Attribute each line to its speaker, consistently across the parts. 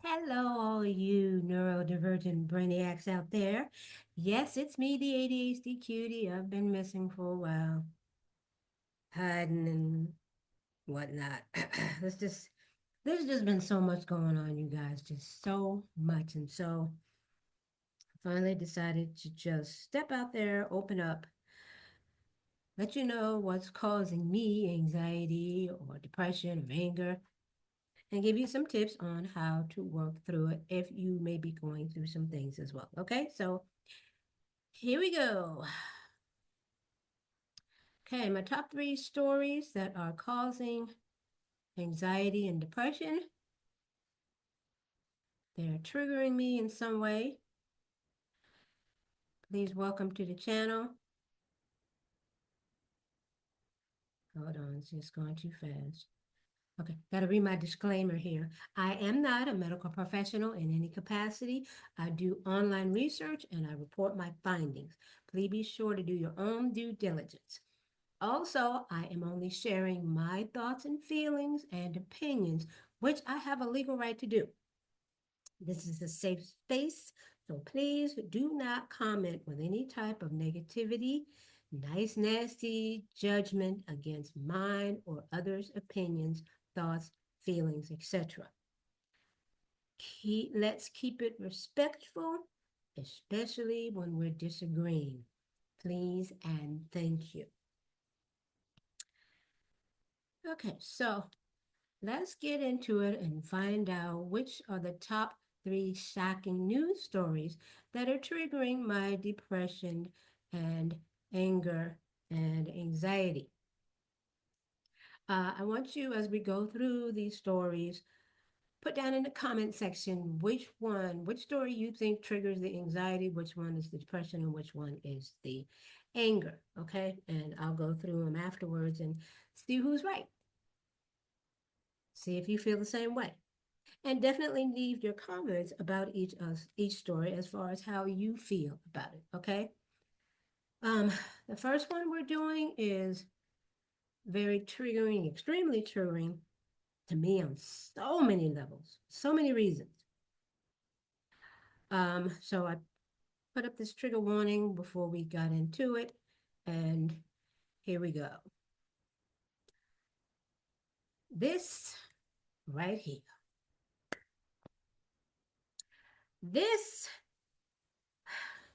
Speaker 1: Hello, all you neurodivergent brainiacs out there. Yes, it's me, the ADHD cutie. I've been missing for a while, hiding and whatnot. There's just there's just been so much going on, you guys, just so much. And so I finally decided to just step out there, open up, let you know what's causing me anxiety or depression or anger, and give you some tips on how to work through it if you may be going through some things as well. Okay, so here we go. Okay, my top three stories that are causing anxiety and depression. They're triggering me in some way. Please welcome to the channel. Hold on, it's just going too fast. Okay, got to read my disclaimer here. I am not a medical professional in any capacity. I do online research and I report my findings. Please be sure to do your own due diligence. Also, I am only sharing my thoughts and feelings and opinions, which I have a legal right to do. This is a safe space, so please do not comment with any type of negativity, nice, nasty judgment against mine or others' opinions, thoughts, feelings, etc. Let's keep it respectful, especially when we're disagreeing. Please and thank you. Okay, so let's get into it and find out which are the top three shocking news stories that are triggering my depression and anger and anxiety. I want you, as we go through these stories, put down in the comment section which story you think triggers the anxiety, which one is the depression, and which one is the anger. Okay, and I'll go through them afterwards and see who's right. See if you feel the same way. And definitely leave your comments about each story as far as how you feel about it. Okay. Um, the first one we're doing is very triggering, extremely triggering to me on so many levels, so many reasons. So I put up this trigger warning before we got into it, and here we go. This right here. This.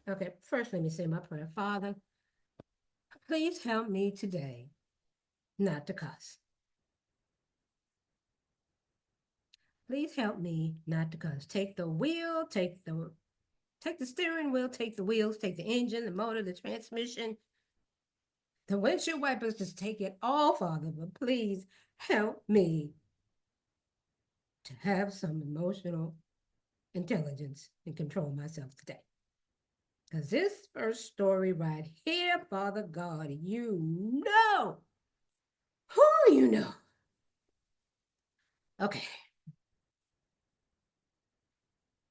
Speaker 1: Okay, first let me say my prayer. Father, please help me today not to cuss. Please help me not to cuss. Take the wheel, take the steering wheel, take the wheels, take the engine, the motor, the transmission, the windshield wipers, just take it all, Father. But please help me to have some emotional intelligence and control myself today. Because this first story right here, Father God, you know. Who you know? Okay.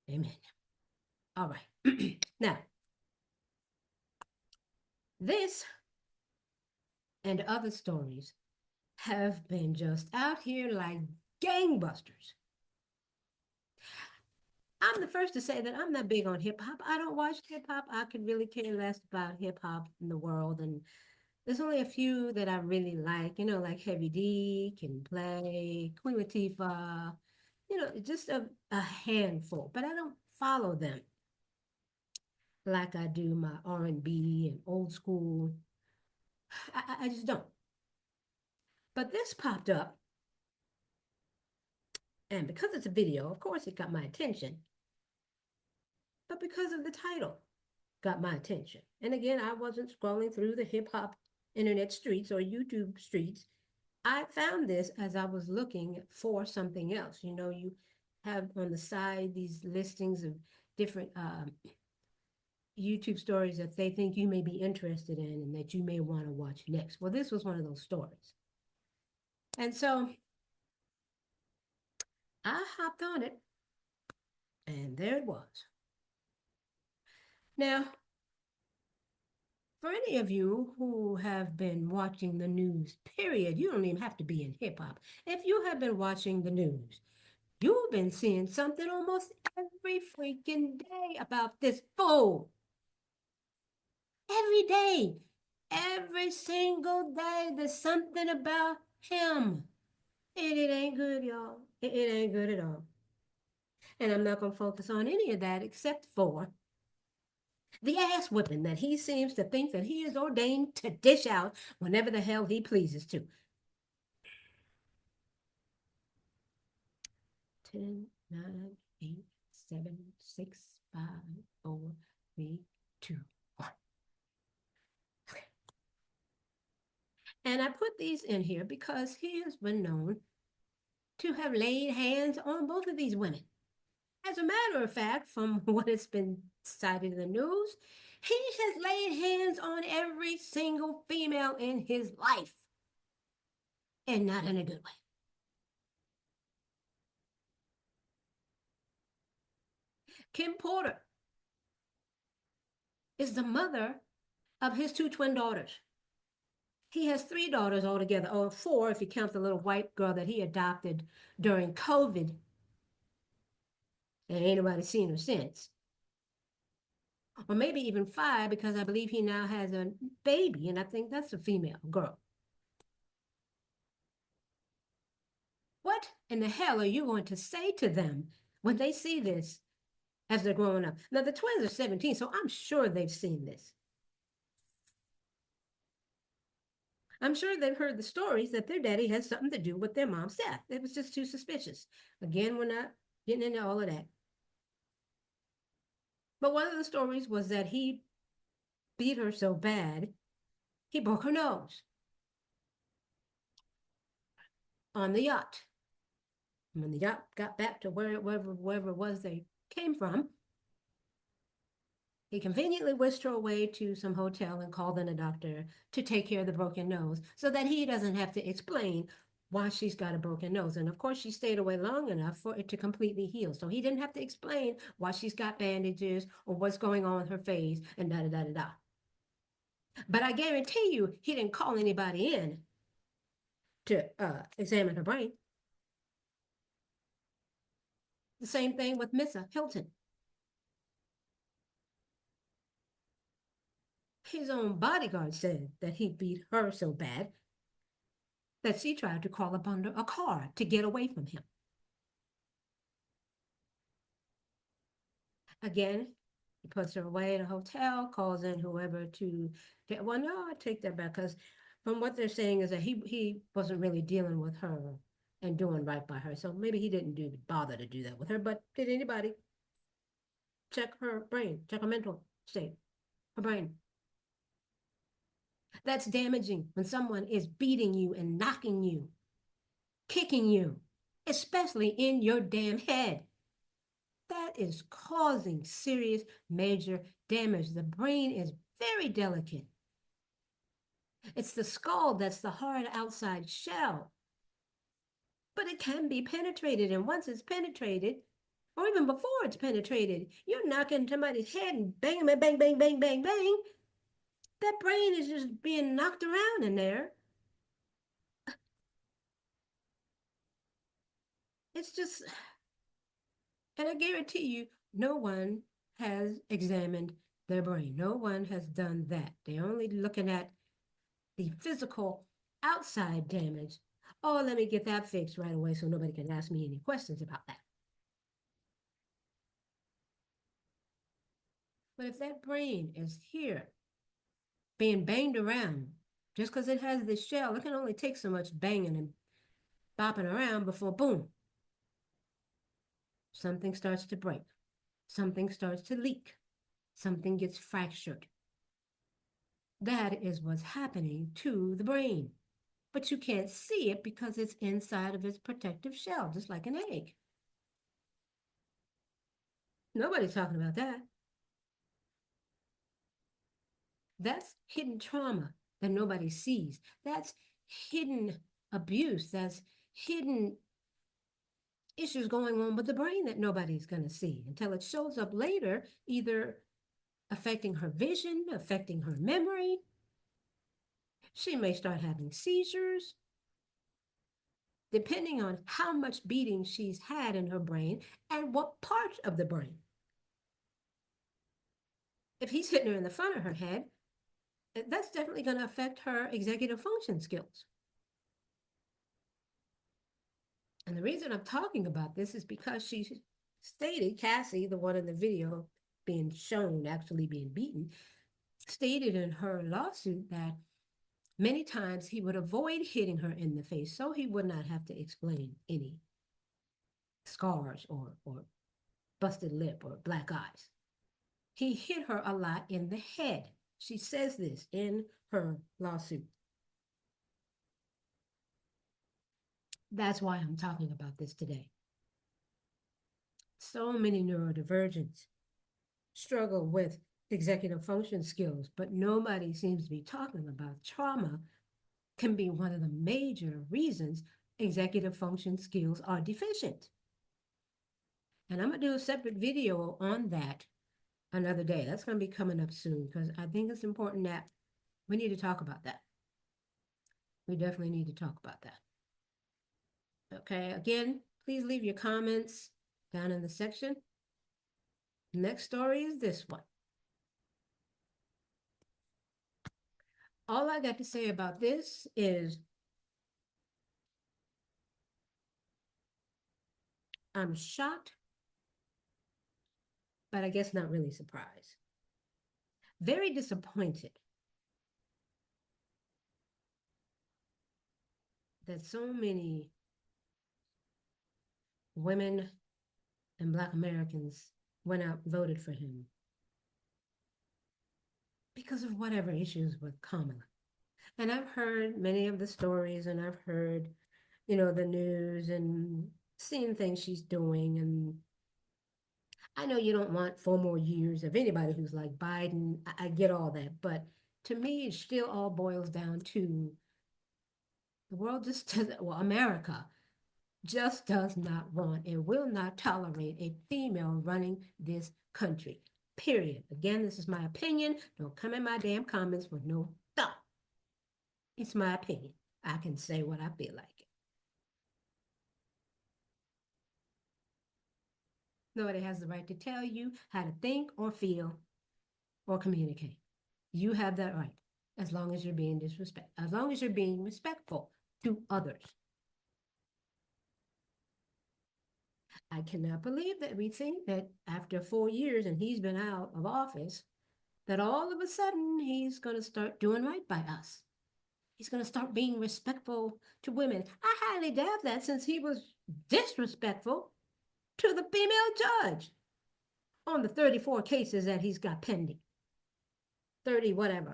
Speaker 1: Amen. All right. Now, this and other stories have been just out here like gangbusters. I'm the first to say that I'm not big on hip hop. I don't watch hip hop. I could really care less about hip hop in the world. And there's only a few that I really like, like Heavy D, Can Play, Queen Latifah, just a handful. But I don't follow them like I do my R&B and old school. I just don't. But this popped up, and because it's a video, of course it got my attention. But because of the title, got my attention. And again, I wasn't scrolling through the hip hop internet streets or YouTube streets. I found this as I was looking for something else. You have on the side these listings of different YouTube stories that they think you may be interested in and that you may want to watch next. Well, this was one of those stories. And so I hopped on it, and there it was. Now, for any of you who have been watching the news, period, you don't even have to be in hip hop. If you have been watching the news, You've been seeing something almost every freaking day about this fool. Every day. Every single day, there's something about him. And it ain't good, y'all. It ain't good at all. And I'm not going to focus on any of that except for the ass whipping that he seems to think that he is ordained to dish out whenever the hell he pleases to. 10, 9, 8, 7, 6, 5, 4, 3, 2, 1. Okay. And I put these in here because he has been known to have laid hands on both of these women. As a matter of fact, from what has been cited in the news, he has laid hands on every single female in his life, and not in a good way. Kim Porter is the mother of his two twin daughters. He has three daughters altogether, or four if you count the little white girl that he adopted during COVID. And ain't nobody seen her since. Or maybe even five, because I believe he now has a baby, and I think that's a female girl. What in the hell are you going to say to them when they see this as they're growing up? Now, the twins are 17, so I'm sure they've seen this. I'm sure they've heard the stories that their daddy had something to do with their mom's death. It was just too suspicious. Again, we're not getting into all of that. But one of the stories was that he beat her so bad, he broke her nose on the yacht. And when the yacht got back to wherever it was they came from, he conveniently whisked her away to some hotel and called in a doctor to take care of the broken nose so that he doesn't have to explain why she's got a broken nose. And of course, she stayed away long enough for it to completely heal. So he didn't have to explain why she's got bandages or what's going on with her face and da da da da da. But I guarantee you, he didn't call anybody in to examine her brain. The same thing with Missa Hilton. His own bodyguard said that he beat her so bad that she tried to crawl up under a car to get away from him. Again, he puts her away in a hotel, calls in whoever to get. Well, no, I take that back because from what they're saying is that he wasn't really dealing with her and doing right by her. So maybe he didn't bother to do that with her. But did anybody check her brain, check her mental state, her brain? That's damaging when someone is beating you and knocking you, kicking you, especially in your damn head. That is causing serious major damage. The brain is very delicate. It's the skull that's the hard outside shell. But it can be penetrated. And once it's penetrated, or even before it's penetrated, you're knocking somebody's head and bang, bang, bang, bang, bang, bang, bang. That brain is just being knocked around in there. It's just, and I guarantee you, no one has examined their brain. No one has done that. They're only looking at the physical outside damage. Oh, let me get that fixed right away so nobody can ask me any questions about that. But if that brain is here being banged around, just because it has this shell, it can only take so much banging and bopping around before boom, something starts to break, something starts to leak, something gets fractured. That is what's happening to the brain. But you can't see it because it's inside of its protective shell, just like an egg. Nobody's talking about that. That's hidden trauma that nobody sees. That's hidden abuse. That's hidden issues going on with the brain that nobody's going to see until it shows up later, either affecting her vision, affecting her memory. She may start having seizures. depending on how much beating she's had in her brain and what part of the brain. If he's hitting her in the front of her head, that's definitely going to affect her executive function skills. And the reason I'm talking about this is because she stated, Cassie, the one in the video being shown actually being beaten, stated in her lawsuit that many times he would avoid hitting her in the face so he would not have to explain any scars or busted lip or black eyes. He hit her a lot in the head. She says this in her lawsuit. That's why I'm talking about this today. So many neurodivergents struggle with executive function skills, but nobody seems to be talking about trauma can be one of the major reasons executive function skills are deficient. And I'm going to do a separate video on that another day. That's going to be coming up soon because I think it's important that we need to talk about that. We definitely need to talk about that. Okay, again, please leave your comments down in the section. Next story is this one. All I got to say about this is I'm shocked, but I guess not really surprised. Very disappointed that so many women and Black Americans went out and voted for him because of whatever issues with Kamala. And I've heard many of the stories and I've heard, the news and seen things she's doing. And I know you don't want 4 more years of anybody who's like Biden. I get all that. But to me, it still all boils down to the world just doesn't, well, America just does not want and will not tolerate a female running this country. Period. Again, this is my opinion. Don't come in my damn comments with no thought. It's my opinion. I can say what I feel like. Nobody has the right to tell you how to think or feel or communicate. You have that right as long as you're being disrespectful, as long as you're being respectful to others. I cannot believe that we think that after 4 years and he's been out of office, that all of a sudden he's going to start doing right by us. He's going to start being respectful to women. I highly doubt that since he was disrespectful to the female judge on the 34 cases that he's got pending. 30, whatever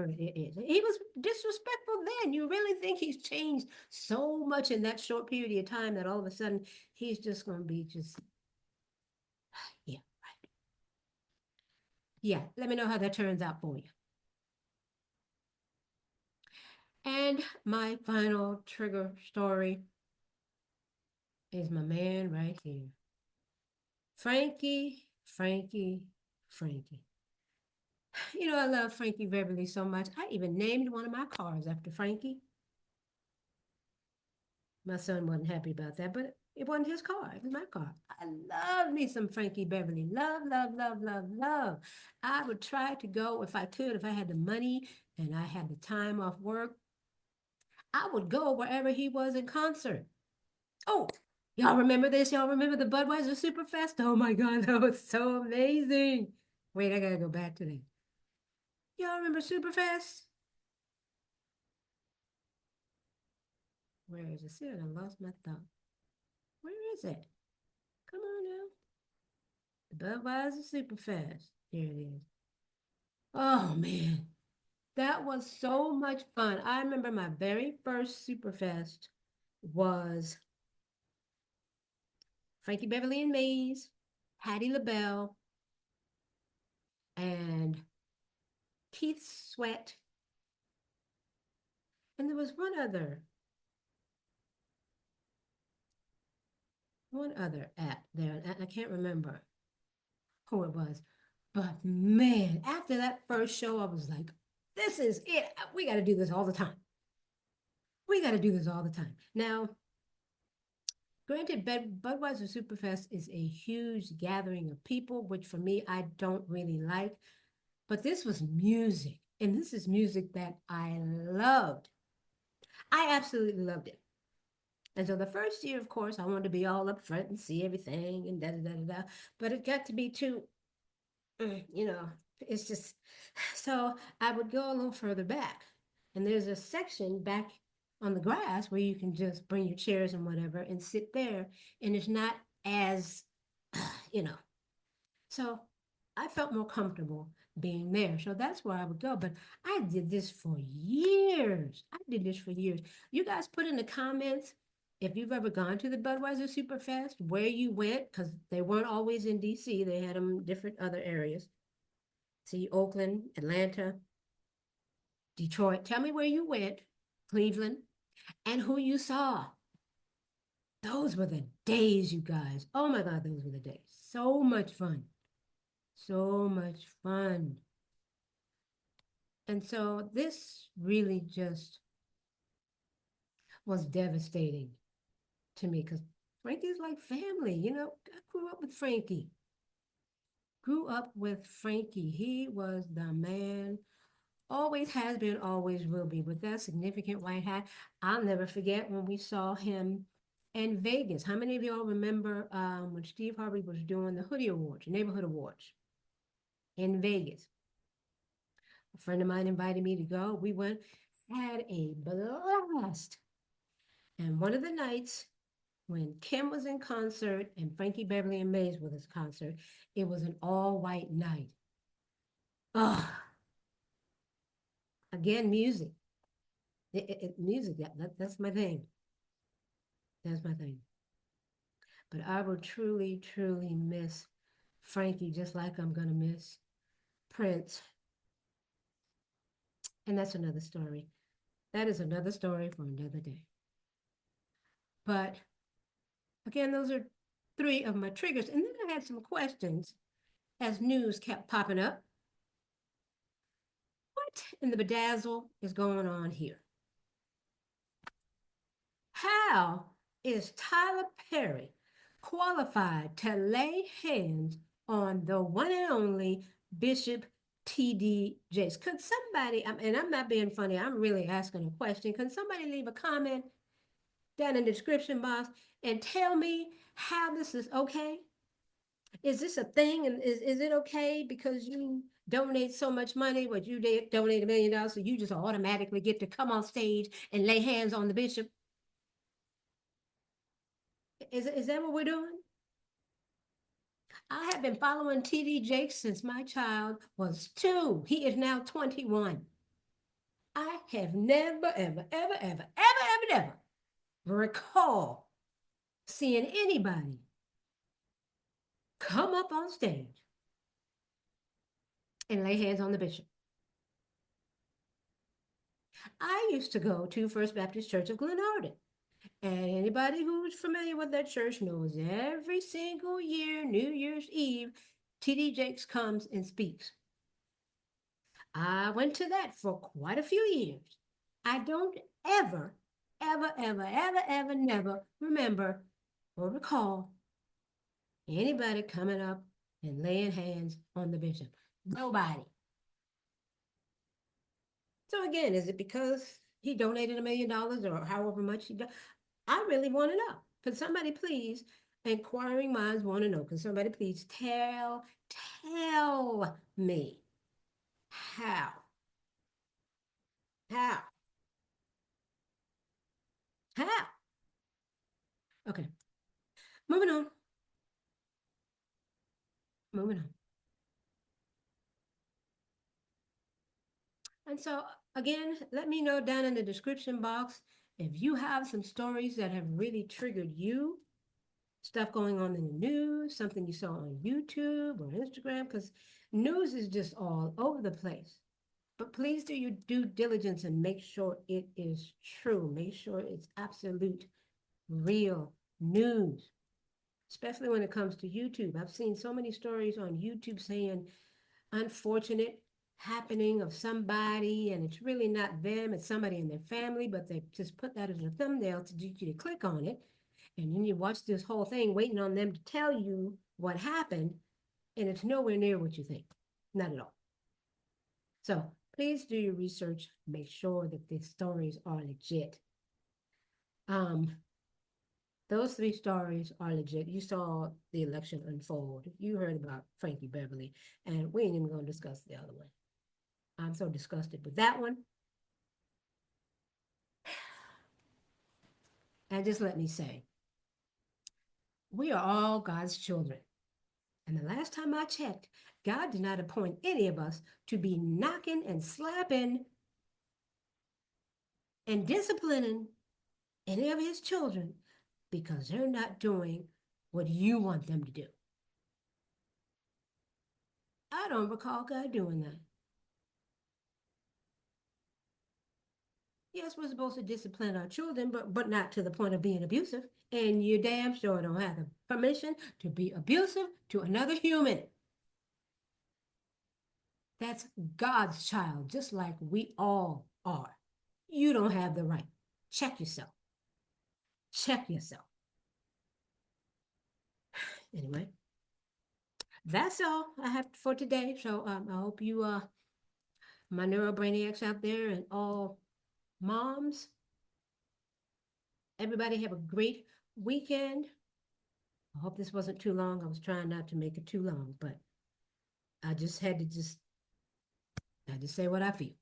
Speaker 1: it is. He was disrespectful then. You really think he's changed so much in that short period of time that all of a sudden he's just going to be just, yeah, right. Yeah, let me know how that turns out for you. And my final trigger story is my man right here. Frankie. I love Frankie Beverly so much. I even named one of my cars after Frankie. My son wasn't happy about that, but it wasn't his car. It was my car. I love me some Frankie Beverly. Love, love, love, love, love. I would try to go if I could, if I had the money and I had the time off work. I would go wherever he was in concert. Oh, y'all remember this? Y'all remember the Budweiser Superfest? Oh my God, that was so amazing. Wait, I gotta go back to that. Y'all remember Superfest? Where is it? See, I lost my thought. Where is it? Come on now. The Budweiser Superfest. Here it is. Oh man, that was so much fun. I remember my very first Superfest was Frankie Beverly and Mays, Patti LaBelle, and Keith Sweat. And there was one other act there. I can't remember who it was. But man, after that first show, I was like, this is it. We got to do this all the time. We got to do this all the time. Now, Granted, Budweiser Superfest is a huge gathering of people, which for me, I don't really like. But this was music, and this is music that I loved. I absolutely loved it. And so the first year, of course, I wanted to be all up front and see everything and da da da da da. But it got to be too, you know, it's just so I would go a little further back. And there's a section back on the grass where you can just bring your chairs and whatever and sit there. And it's not as, you know, so I felt more comfortable being there. So that's where I would go. But I did this for years. I did this for years. You guys put in the comments if you've ever gone to the Budweiser Superfest, where you went, because they weren't always in DC. They had them in different other areas. See, Oakland, Atlanta, Detroit. Tell me where you went, Cleveland, and who you saw. Those were the days, you guys. Oh my God, those were the days. So much fun. So much fun. And so this really just was devastating to me because Frankie's like family. I grew up with Frankie. Grew up with Frankie. He was the man. Always has been, always will be. With that significant white hat, I'll never forget when we saw him in Vegas. How many of y'all remember when Steve Harvey was doing the Hoodie Awards, Neighborhood Awards in Vegas? A friend of mine invited me to go. We went, had a blast. And one of the nights when Kim was in concert and Frankie Beverly and Mays was in concert, it was an all white night. Ugh. Again, music. Music, that's my thing. That's my thing. But I will truly, truly miss Frankie just like I'm going to miss Prince. And that's another story. That is another story for another day. But again, those are three of my triggers. And then I had some questions as news kept popping up. What in the bedazzle is going on here? How is Tyler Perry qualified to lay hands on the one and only Bishop T.D. Jakes? Could somebody, and I'm not being funny, I'm really asking a question. Can somebody leave a comment down in the description box and tell me how this is okay? Is this a thing? And is it okay because you donate so much money, what you did donate $1 million, so you just automatically get to come on stage and lay hands on the bishop? Is that what we're doing? I have been following TD Jakes since my child was 2. He is now 21. I have never, ever, ever, ever, ever, ever, ever recall seeing anybody come up on stage and lay hands on the bishop. I used to go to First Baptist Church of Glenarden. And anybody who's familiar with that church knows every single year, New Year's Eve, TD Jakes comes and speaks. I went to that for quite a few years. I don't ever, ever, ever, ever, ever, never remember or recall anybody coming up and laying hands on the bishop. Nobody. So again, is it because he donated $1 million or however much he did? I really want to know. Could somebody please, inquiring minds want to know, could somebody please tell me how? How? How? Okay, moving on. Moving on. And so, again, let me know down in the description box if you have some stories that have really triggered you, stuff going on in the news, something you saw on YouTube or Instagram, because news is just all over the place. But please do your due diligence and make sure it is true. Make sure it's absolute, real news, especially when it comes to YouTube. I've seen so many stories on YouTube saying unfortunate happening of somebody, and it's really not them, it's somebody in their family, but they just put that as a thumbnail to get you to click on it. And then you watch this whole thing waiting on them to tell you what happened, and it's nowhere near what you think. Not at all. So please do your research. Make sure that the stories are legit. Um, those three stories are legit. You saw the election unfold. You heard about Frankie Beverly, and we ain't even gonna discuss the other one. I'm so disgusted with that one. And just let me say, we are all God's children. And the last time I checked, God did not appoint any of us to be knocking and slapping and disciplining any of his children because they're not doing what you want them to do. I don't recall God doing that. Yes, we're supposed to discipline our children, but not to the point of being abusive. And you damn sure don't have the permission to be abusive to another human. That's God's child, just like we all are. You don't have the right. Check yourself. Check yourself. Anyway, that's all I have for today. So I hope you, my neurobrainiacs out there and all moms, everybody have a great weekend. I hope this wasn't too long. I was trying not to make it too long, but I just had to I just say what I feel.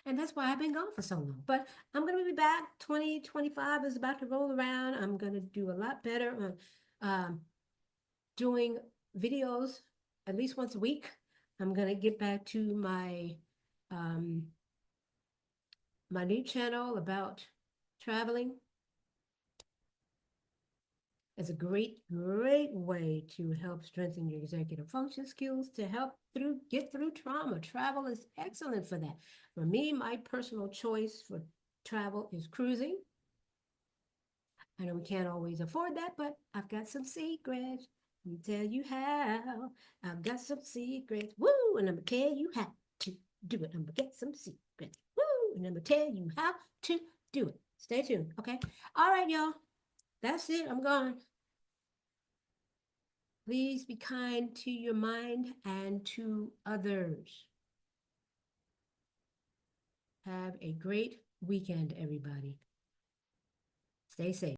Speaker 1: And that's why I've been gone for so long. But I'm going to be back. 2025 is about to roll around. I'm going to do a lot better on doing videos at least once a week. I'm going to get back to um, my new channel about traveling. It's a great, great way to help strengthen your executive function skills to help get through trauma. Travel is excellent for that. For me, my personal choice for travel is cruising. I know we can't always afford that, but I've got some secrets. Let me tell you how. I've got some secrets. Woo! And I'm gonna tell you how to do it. I'm gonna get some secrets. Woo! And I'm gonna tell you how to do it. Stay tuned, okay? All right, y'all. That's it. I'm gone. Please be kind to your mind and to others. Have a great weekend, everybody. Stay safe.